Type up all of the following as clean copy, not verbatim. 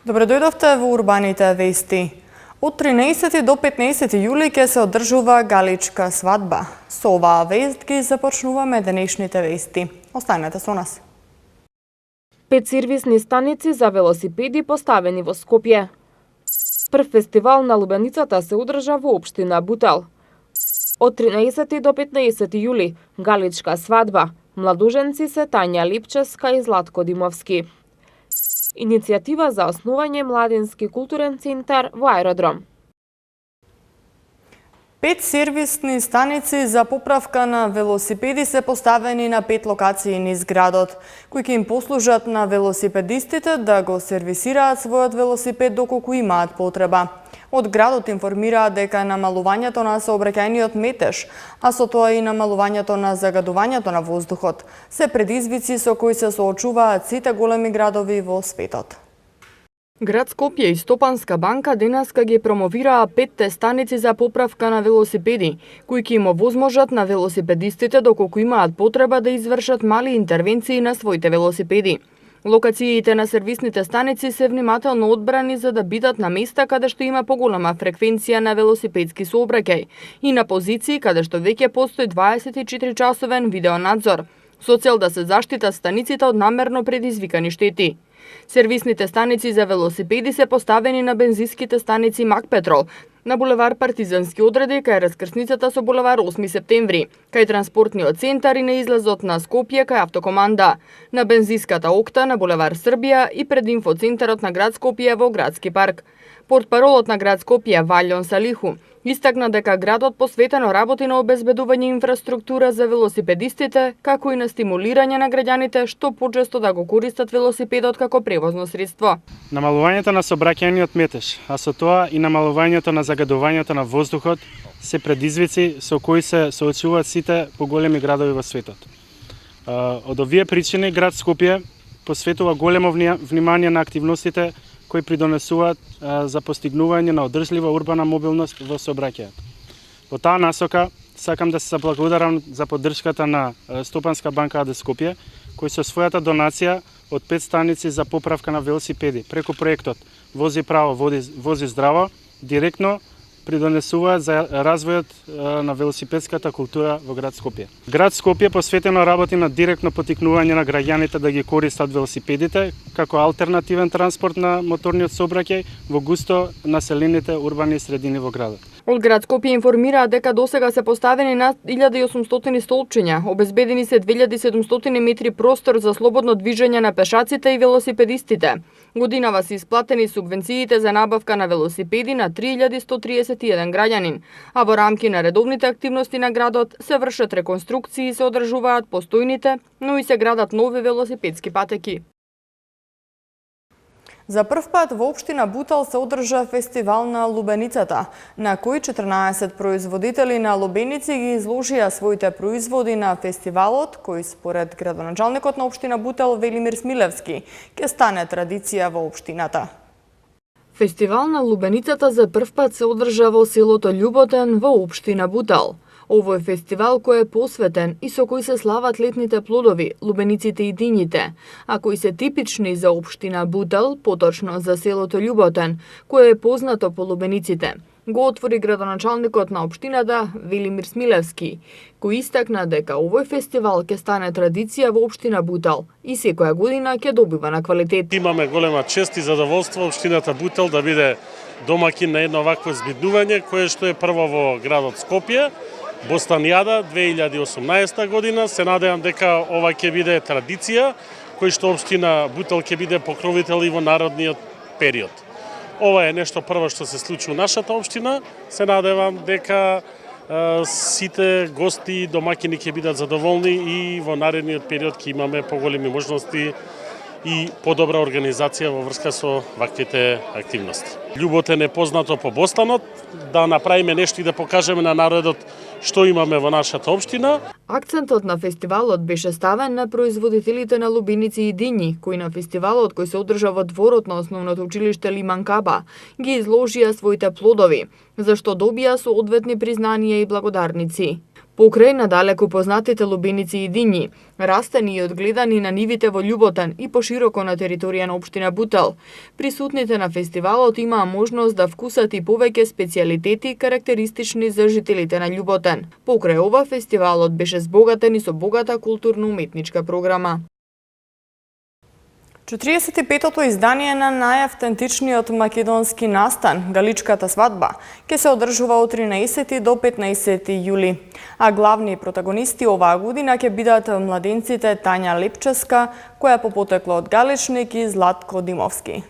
Добре дојдовте во урбаните вести. Од 13 до 15 јули ќе се одржува галичка свадба. Со оваа вест ги започнуваме денешните вести. Останете со нас. 5 сервисни станици за велосипеди поставени во Скопје. Прв фестивал на лубеницата се одржа во општина Бутел. Од 13 до 15 јули галичка свадба. Младоженци се Тања Липческа и Златко Димовски. Иницијатива за основање младински културен центар во аеродром. 5 сервисни станици за поправка на велосипеди се поставени на 5 локации низ градот, кои ќе им послужат на велосипедистите да го сервисираат својот велосипед доколку имаат потреба. Од градот информираат дека намалувањето на сообраќајниот метеж, а со тоа и намалувањето на загадувањето на воздухот, се предизвици со кои се соочуваат сите големи градови во светот. Град Скопје и Стопанска банка денеска ги промовираа 5 станици за поправка на велосипеди, кои ќе им овозможат на велосипедистите доколку имаат потреба да извршат мали интервенции на своите велосипеди. Локациите на сервисните станици се внимателно одбрани за да бидат на места каде што има поголема фреквенција на велосипедски сообраќај и на позиции каде што веќе постои 24-часовен видеонадзор, со цел да се заштитат станиците од намерно предизвикани штети. Сервисните станици за велосипеди се поставени на бензинските станици Макпетрол, на булевар Партизански одреди кај раскрсницата со булевар 8 септември, кај транспортниот центар и на излазот на Скопје кај автокоманда, на бензинската Окта на булевар Србија и пред инфоцентарот на град Скопје во градски парк. Портпаролот на град Скопје Валјон Салиху истакна дека градот посветено работи на обезбедување инфраструктура за велосипедистите, како и на стимулирање на граѓаните што почесто да го користат велосипедот како превозно средство. Намалувањето на сообраќајниот метеж, а со тоа и намалувањето на загадувањето на воздухот се предизвици со кои се соочуваат сите поголеми градови во светот. Од овие причини град Скопје посветува големо внимание на активностите кои придонесуваат за постигнување на одржлива урбана мобилност во сообраќајот. Во таа насока сакам да се заблагодарам за поддршката на Стопанска банка АД Скопје, кои со својата донација од 5 станици за поправка на велосипеди преку проектот Вози право, вози здраво, директно придонесуваат за развојот на велосипедската култура во град Скопје. Град Скопје посветено работи на директно потикнување на граѓаните да ги користат велосипедите како алтернативен транспорт на моторниот сообраќај во густо населените урбани средини во градот. Од град Скопје информираа дека досега се поставени над 1800 столпчиња, обезбедени се 2700 метри простор за слободно движење на пешаците и велосипедистите. Годинава се исплатени субвенциите за набавка на велосипеди на 3131 граѓанин, а во рамки на редовните активности на градот се вршат реконструкции и се одржуваат постојните, но и се градат нови велосипедски патеки. За прв пат во општина Бутел се одржа фестивал на лубеницата, на кој 14 производители на лубеници ги изложија своите производи на фестивалот, кој според градоначалникот на општина Бутел Велимир Смилевски ќе стане традиција во општината. Фестивал на лубеницата за прв пат се одржа во селото Љуботен во општина Бутел. Овој фестивал кој е посветен и со кој се слават летните плодови, лубениците и дињите, а кои се типични за општина Бутел, поточно за селото Љуботен, кое е познато по лубениците, го отвори градоначалникот на општината Велимир Смилевски, кој истакна дека овој фестивал ќе стане традиција во општина Бутел и секоја година ќе добива на квалитет. Имаме голема чест и задоволство општината Бутел да биде домакин на едно вакво збиднување кое што е прво во градот Скопје. Бостанјада 2018 година. Се надевам дека ова ќе биде традиција, кој што општина Бутел ќе биде покровител и во народниот период. Ова е нешто прво што се случи у нашата општина. Се надевам дека сите гости и домакини ќе бидат задоволни и во наредниот период ќе имаме поголеми можности и подобра организација во врска со ваквите активности. Љуботен е познато по Бостанот, да направиме нешто и да покажеме на народот што имаме во нашата општина. Акцентот на фестивалот беше ставен на производителите на лубеници и дињи, кои на фестивалот кој се одржа во дворот на основното училиште Лиман Каба ги изложија своите плодови, за што добија соодветни признанија и благодарници. Покрај надалеку познатите лубеници и дињи, растени и одгледани на нивите во Љуботан и пошироко на територија на општина Бутел, присутните на фестивалот имаа можност да вкусат и повеќе специјалитети карактеристични за жителите на Љуботан. Покрај ова, фестивалот беше збогатен и со богата културно-уметничка програма. 45-тото издание на најавтентичниот македонски настан, Галичката свадба, ќе се одржува од 13 до 15 јули. А главни протагонисти оваа година ќе бидат младенците Тања Лепческа, која по потекло од Галичник, и Златко Димовски.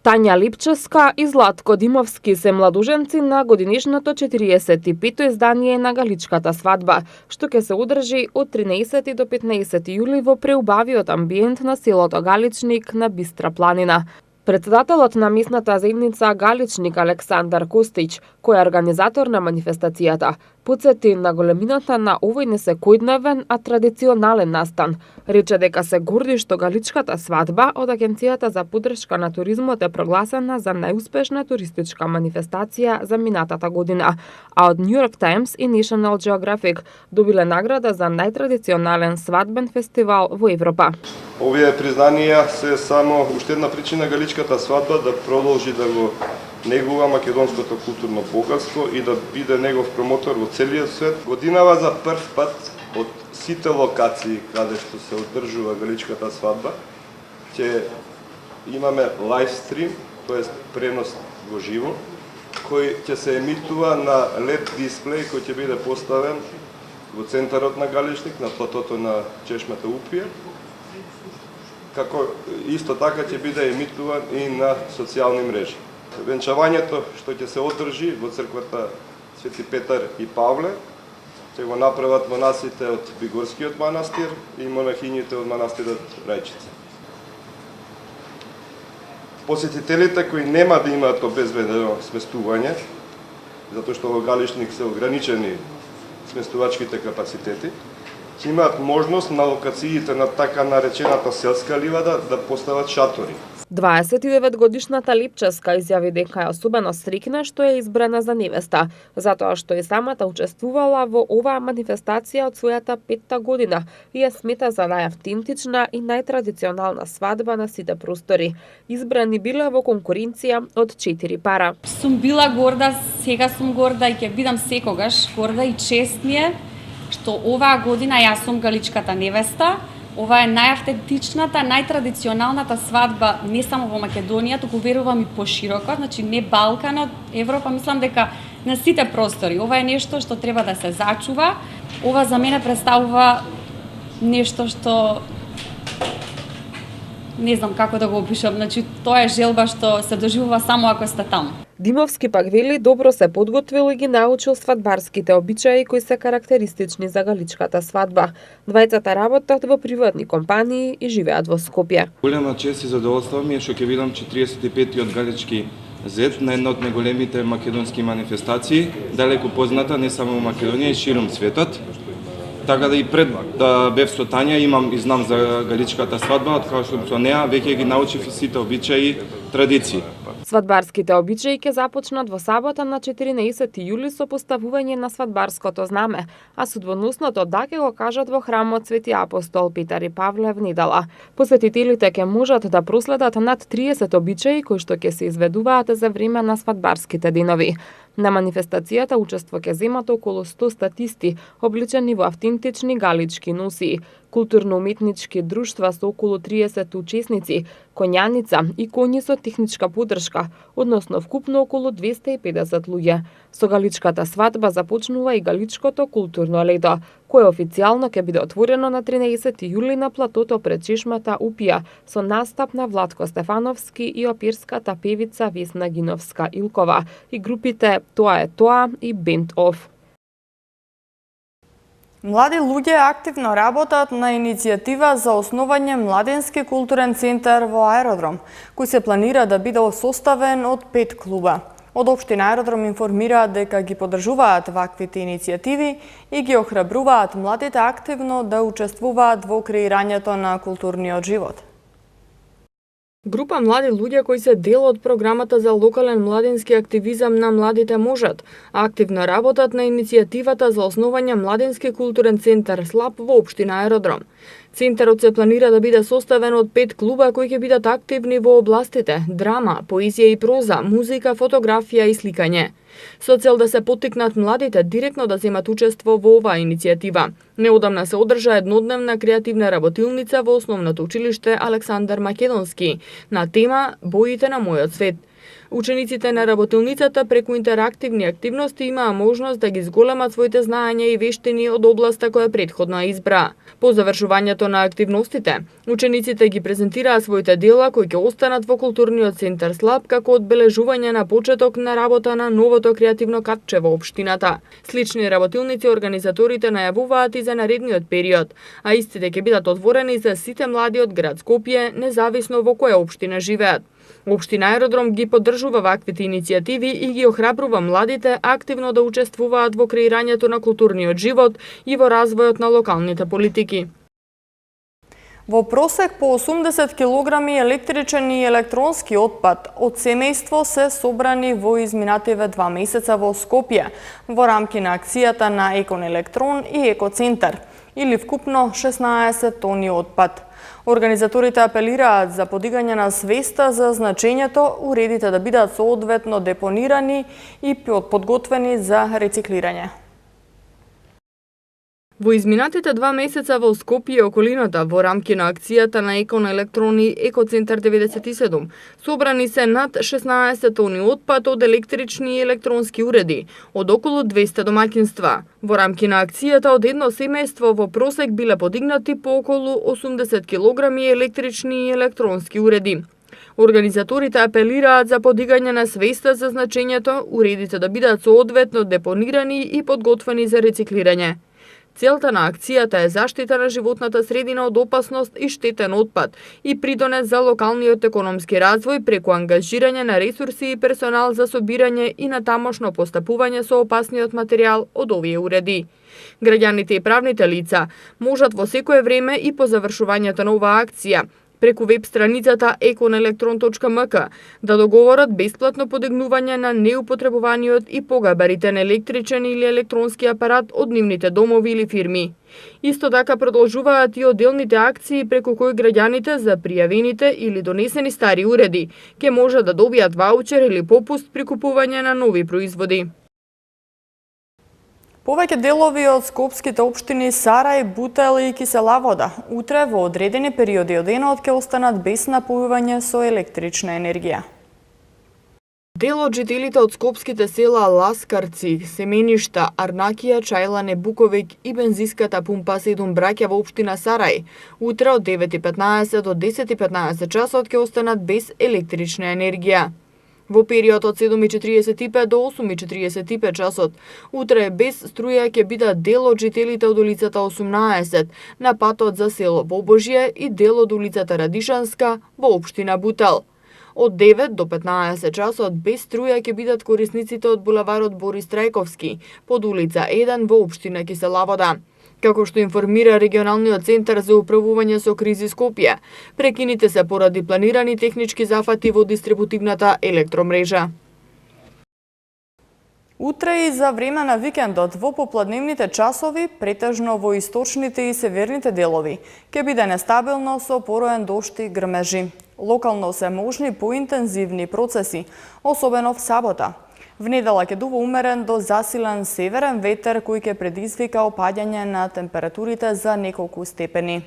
Тања Липческа и Златко Димовски се младоженци на годинишното 45-то издание на Галичката свадба, што ќе се одржи од 13 до 15 јули во преубавиот амбиент на селото Галичник на Бистра планина. Председателот на местната заедница Галичник Александар Костич, кој е организатор на манифестацијата, потсети на големината на овој не секојдневен, а традиционален настан. Рече дека се горди што Галичката свадба од Агенцијата за поддршка на туризмот е прогласена за најуспешна туристичка манифестација за минатата година, а од New York Times и National Geographic добиле награда за најтрадиционален свадбен фестивал во Европа. Овие признанија се само уште една причина Галичката свадба да продолжи да го негува македонското културно богатство и да биде негов промотор во целиот свет. Годинава за прв пат од сите локации каде што се одржува Галичката свадба ќе имаме лайвстрим, тоест пренос во живо, кој ќе се емитува на LED дисплеј кој ќе биде поставен во центарот на Галичник, на платото на чешмата Упија. Како исто така ќе биде емитуван и на социјални мрежи. Венчавањето што ќе се одржи во црквата Свети Петар и Павле ќе го направат монасите од Бигорскиот манастир и монахињите од манастирот Рајчица. Посетителите кои нема да имаат обезбедено сместување, затоа што во Галичник се ограничени сместувачките капацитети, ќе имаат можност на локациите на така наречената селска ливада да постават шатори. 29-годишната Липческа изјави дека е особено среќна што е избрана за невеста, затоа што и самата учествувала во оваа манифестација од својата 5-та година и ја смета за најавтентична и најтрадиционална свадба на сите простори. Избрани биле во конкуренција од 4 пара. Сум била горда, сега сум горда и ќе бидам секогаш горда и чест ми е што оваа година јас сум Галичката невеста. Ова е најавтентичната, најтрадиционалната свадба не само во Македонија, туку верувам и пошироко, значи не Балканот, Европа, мислам дека на сите простори. Ова е нешто што треба да се зачува. Ова за мене представува нешто што не знам како да го опишам, значи тоа е желба што се доживува само ако сте таму. Димовски пак вели добро се подготвил и ги научил свадбарските обичаи кои се карактеристични за Галичката свадба. Двајцата работат во приватни компании и живеат во Скопје. Голема чест и задоволство ми е што ќе видам 45-тиот Галички зет на една од најголемите македонски манифестации, далеку позната не само во Македонија и широм светот. Така да и пред да бев со Тања имам и знам за Галичката свадба, од као што со неа веќе ги научив и сите обичаи, традиции. Свадбарските обичаи ќе започнат во сабота на 14 јули со поставување на свадбарското знаме, а судбоносното да ќе го кажат во храмот Свети Апостол Петар и Павле в недела. Посетителите ќе можат да проследат над 30 обичаи кои што ќе се изведуваат за време на свадбарските денови. На манифестацијата учество ќе земат околу 100 статисти, облечени во автентични галички носии, културно-уметнички друштва со околу 30 учесници, конјаница и коњи со техничка поддршка, односно вкупно околу 250 луѓе. Со Галичката свадба започнува и Галичкото културно лето, кое официјално ќе биде отворено на 13 јули на платото пред чешмата Упија со настап на Владко Стефановски и оперската певица Весна Гиновска-Илкова и групите Тоа е тоа и Band Off. Млади луѓе активно работат на иницијатива за основање младенски културен центар во Аеродром, кој се планира да биде составен од 5 клуба. Од општина Аеродром информираат дека ги поддржуваат ваквите иницијативи и ги охрабруваат младите активно да учествуваат во креирањето на културниот живот. Група млади луѓе кои се дел од програмата за локален младински активизам на Младите можат, активно работат на иницијативата за основање младински културен центар СЛАП во општина Аеродром. Центарот се планира да биде составен од 5 клуба кои ќе бидат активни во областите драма, поезија и проза, музика, фотографија и сликање. Со цел да се поттикнат младите директно да земат учество во оваа иницијатива. Неодамна се одржа еднодневна креативна работилница во основното училиште Александар Македонски на тема Боите на мојот свет. Учениците на работилницата преку интерактивни активности имаа можност да ги зголемат своите знаења и вештини од областа која претходно избра. По завршувањето на активностите, учениците ги презентираа своите дела кои ќе останат во културниот центар СЛАП како одбележување на почеток на работа на новото креативно катче во општината. Слични работилници организаторите најавуваат и за наредниот период, а истите ќе бидат отворени за сите млади од град Скопје, независно во која општина живеат. Општина Аеродром ги поддржува ваквите иницијативи и ги охрабрува младите активно да учествуваат во креирањето на културниот живот и во развојот на локалните политики. Во просек по 80 кг електричен и електронски отпад од семејство се собрани во изминативе 2 месеца во Скопје во рамки на акцијата на Екон Електрон и Екоцентар, или вкупно 16 тони отпад. Организаторите апелираат за подигање на свеста за значењето уредите да бидат соодветно депонирани и подготвени за рециклирање. Во изминатите 2 месеца во Скопје и околината во рамки на акцијата на Екон Електрон и Екоцентар 97 собрани се над 16 тони отпад од електрични и електронски уреди од околу 200 домаќинства. Во рамки на акцијата од едно семејство во просек биле подигнати по околу 80 кг електрични и електронски уреди. Организаторите апелираат за подигање на свеста за значењето уредите да бидат соодветно депонирани и подготвени за рециклирање. Целта на акцијата е заштита на животната средина од опасност и штетен отпад и придонес за локалниот економски развој преку ангажирање на ресурси и персонал за собирање и на тамошно постапување со опасниот материјал од овие уреди. Граѓаните и правните лица можат во секое време и по завршувањето на оваа акција преку веб страницата econelectron.mk да договорат бесплатно подигнување на неупотребуваниот и погабаритен електричен или електронски апарат од нивните домови или фирми. Исто така продолжуваат и одделните акции преку кои граѓаните за пријавените или донесени стари уреди ќе може да добијат ваучер или попуст при купување на нови производи. Повеќе делови од скопските општини Сарај, Бутел и Кисела Вода утре во одредени периоди од денот ќе останат без напојување со електрична енергија. Дел од жителите од скопските села Ласкарци, Семеништа, Арнакија, Чајлане, Буковик и бензиската пумпа 7 браќа во општина Сарај утре од 9:15 до 10:15 часот ќе останат без електрична енергија. Во период од 7:45 до 8:45 часот, утре без струја ќе бидат дел од жителите од улицата 18 на патот за село Бобожје и дел од улицата Радишанска во општина Бутел. Од 9 до 15 часот без струја ќе бидат корисниците од булеварот Борис Трајковски под улица 1 во општина Кисела Вода. Како што информира регионалниот центар за управување со кризи Скопје, прекините се поради планирани технички зафати во дистрибутивната електромрежа. Утре и за време на викендот во попладневните часови, претежно во источните и северните делови, ќе биде нестабилно со пороен дожд и грмежи. Локално се можни поинтензивни процеси, особено в сабота. В недела ќе дува умерен до засилен северен ветер кој ќе предизвика опаѓање на температурите за неколку степени.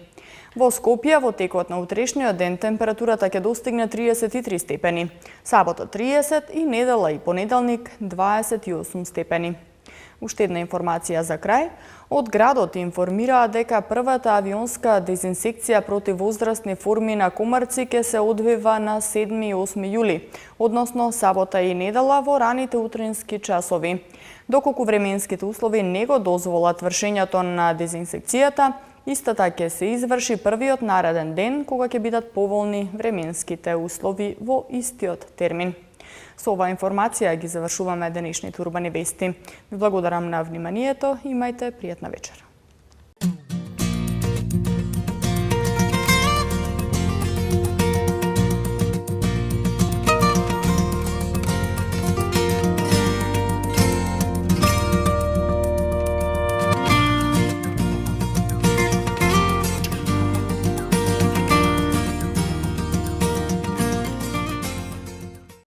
Во Скопје во текот на утрешниот ден температурата ќе достигне 33 степени, сабота 30 и недела и понеделник 28 степени. Уште една информација за крај. Од градот информираа дека првата авионска дезинсекција против возрастни форми на комарци ќе се одвива на 7 и 8 јули, односно сабота и недела во раните утрински часови. Доколку временските услови не го дозволат вршењето на дезинсекцијата, истата ќе се изврши првиот нареден ден кога ќе бидат поволни временските услови во истиот термин. Со оваа информација ги завршуваме денешните урбани вести. Ви благодарам на вниманието, имајте пријатна вечер.